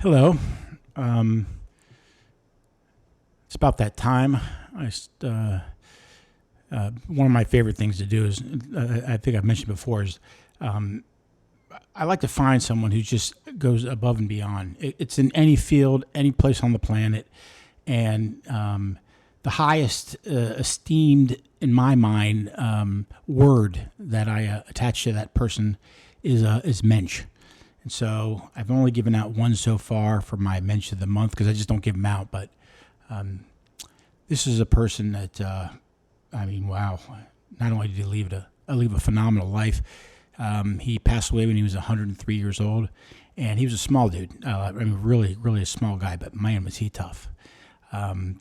Hello. Um, it's about that time. One of my favorite things to do is, I think I've mentioned before, is I like to find someone who just goes above and beyond. It's in any field, any place on the planet, and the highest esteemed, in my mind, word that I attach to that person is Mensch. And so I've only given out one so far for my Mensch of the month because I just don't give them out. But this is a person that, wow, not only did he leave a phenomenal life, he passed away when he was 103 years old. And he was a small dude. Really, really a small guy, but man, was he tough.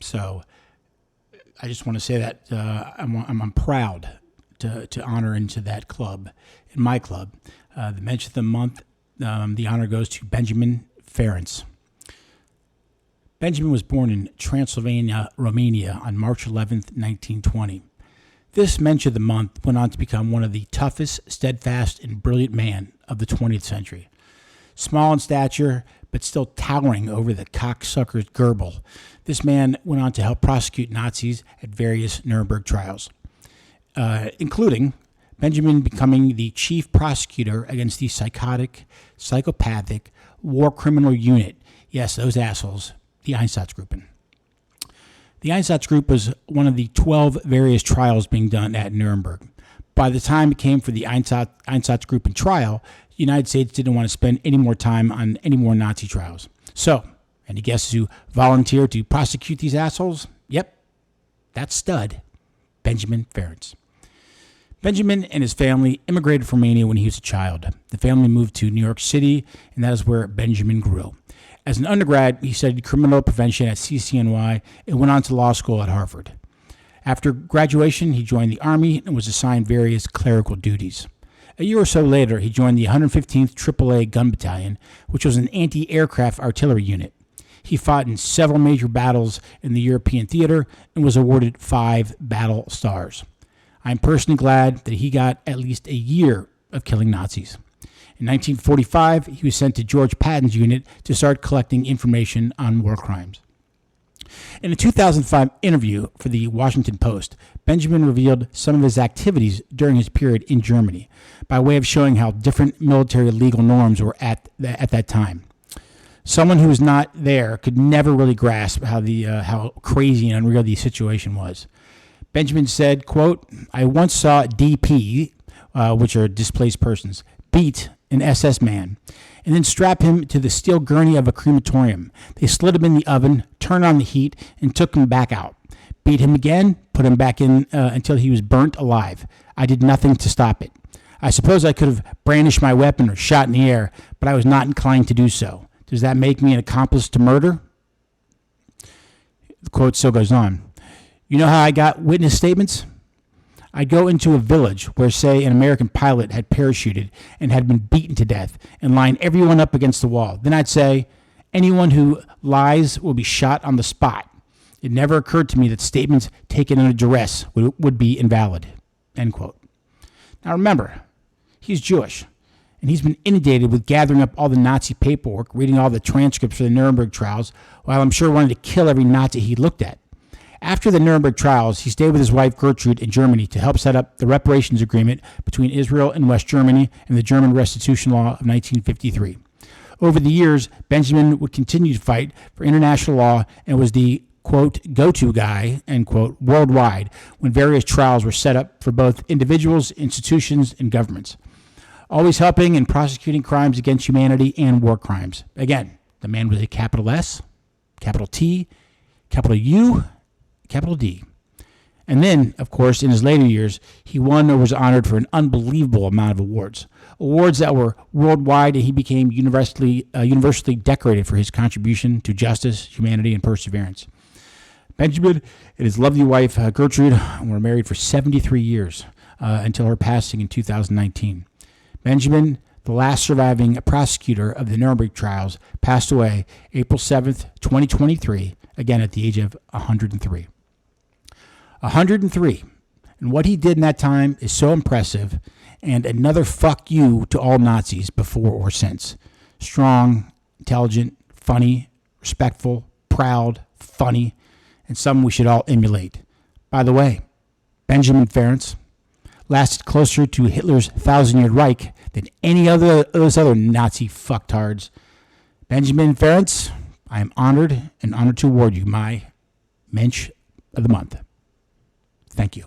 So I just want to say that I'm proud to honor into that club, in my club. The Mensch of the month. The honor goes to Benjamin Ferencz. Benjamin was born in Transylvania, Romania on March 11th, 1920. This Mensch of the month went on to become one of the toughest, steadfast, and brilliant men of the 20th century. Small in stature, but still towering over the cocksucker's Goebbels, this man went on to help prosecute Nazis at various Nuremberg trials, including Benjamin becoming the chief prosecutor against the psychopathic, war criminal unit. Yes, those assholes, the Einsatzgruppen. The Einsatzgruppe was one of the 12 various trials being done at Nuremberg. By the time it came for the Einsatzgruppen trial, the United States didn't want to spend any more time on any more Nazi trials. So, any guesses who volunteered to prosecute these assholes? Yep, that stud, Benjamin Ferencz. Benjamin and his family immigrated from Romania when he was a child. The family moved to New York City, and that is where Benjamin grew. As an undergrad, he studied criminal prevention at CCNY and went on to law school at Harvard. After graduation, he joined the Army and was assigned various clerical duties. A year or so later, he joined the 115th AAA Gun Battalion, which was an anti-aircraft artillery unit. He fought in several major battles in the European theater and was awarded 5 battle stars. I'm personally glad that he got at least a year of killing Nazis. In 1945, he was sent to George Patton's unit to start collecting information on war crimes. In a 2005 interview for the Washington Post, Benjamin revealed some of his activities during his period in Germany, by way of showing how different military legal norms were at that time. Someone who was not there could never really grasp how crazy and unreal the situation was. Benjamin said, quote, "I once saw DP, which are displaced persons, beat an SS man and then strap him to the steel gurney of a crematorium. They slid him in the oven, turned on the heat, and took him back out. Beat him again, put him back in until he was burnt alive. I did nothing to stop it. I suppose I could have brandished my weapon or shot in the air, but I was not inclined to do so. Does that make me an accomplice to murder?" The quote still goes on. "You know how I got witness statements? I'd go into a village where, say, an American pilot had parachuted and had been beaten to death and line everyone up against the wall. Then I'd say, anyone who lies will be shot on the spot. It never occurred to me that statements taken under duress would be invalid." End quote. Now remember, he's Jewish, and he's been inundated with gathering up all the Nazi paperwork, reading all the transcripts for the Nuremberg trials, while I'm sure wanted to kill every Nazi he looked at. After the Nuremberg trials, he stayed with his wife Gertrude in Germany to help set up the reparations agreement between Israel and West Germany and the German Restitution Law of 1953. Over the years, Benjamin would continue to fight for international law and was the, quote, go-to guy, end quote, worldwide when various trials were set up for both individuals, institutions, and governments. Always helping and prosecuting crimes against humanity and war crimes. Again, the man with a capital S, capital T, capital U, capital D. And then, of course, in his later years, he won or was honored for an unbelievable amount of awards. Awards that were worldwide, and he became universally decorated for his contribution to justice, humanity, and perseverance. Benjamin and his lovely wife, Gertrude, were married for 73 years until her passing in 2019. Benjamin, the last surviving prosecutor of the Nuremberg trials, passed away April 7th, 2023, again at the age of 103. 103. And what he did in that time is so impressive, and another fuck you to all Nazis before or since. Strong, intelligent, funny, respectful, proud, funny, and someone we should all emulate. By the way, Benjamin Ferencz lasted closer to Hitler's 1,000-year Reich than any of those other Nazi fucktards. Benjamin Ferencz, I am honored to award you my Mensch of the Month. Thank you.